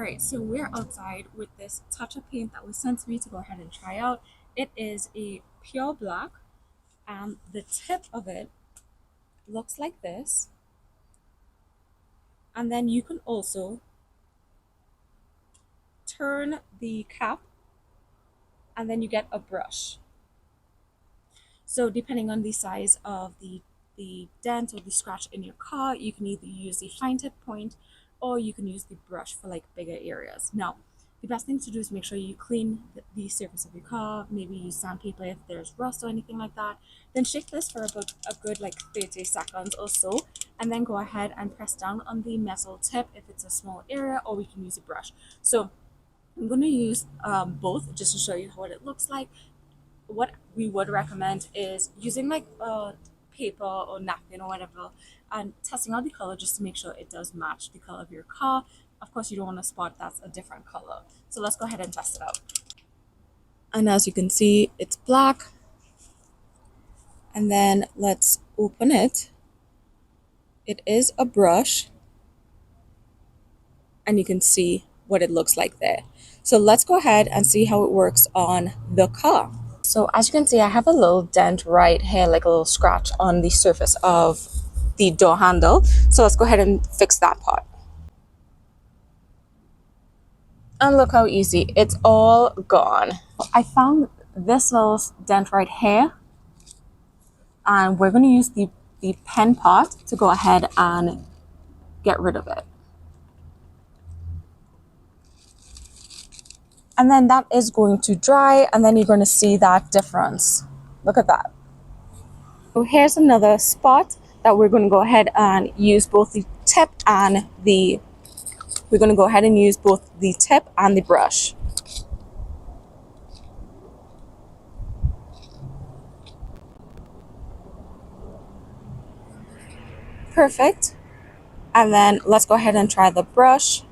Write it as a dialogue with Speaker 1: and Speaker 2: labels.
Speaker 1: Alright, so we're outside with this touch-up paint that was sent to me to go ahead and try out. It is a pure black, and the tip of it looks like this. And then you can also turn the cap and then you get a brush. So depending on the size of the dent or the scratch in your car, you can either use the fine tip point or you can use the brush for like bigger areas. Now, the best thing to do is make sure you clean the surface of your car, maybe use sandpaper if there's rust or anything like that. Then shake this for about a good like 30 seconds or so, and then go ahead and press down on the metal tip if it's a small area, or we can use a brush. So I'm going to use both just to show you what it looks like. What we would recommend is using like a paper or napkin or whatever and testing out the color just to make sure it does match the color of your car. Of course, you don't want a spot that's a different color. So let's go ahead and test it out. And as you can see, it's black. And then let's open it. It is a brush. And you can see what it looks like there. So let's go ahead and see how it works on the car. So as you can see, I have a little dent right here, like a little scratch on the surface of the door handle. So let's go ahead and fix that part. And look how easy, it's all gone. I found this little dent right here, and we're going to use the pen part to go ahead and get rid of it. And then that is going to dry, and then you're going to see that difference. Look at that. So here's another spot that we're going to go ahead and use both the tip and the brush. Perfect. And then let's go ahead and try the brush.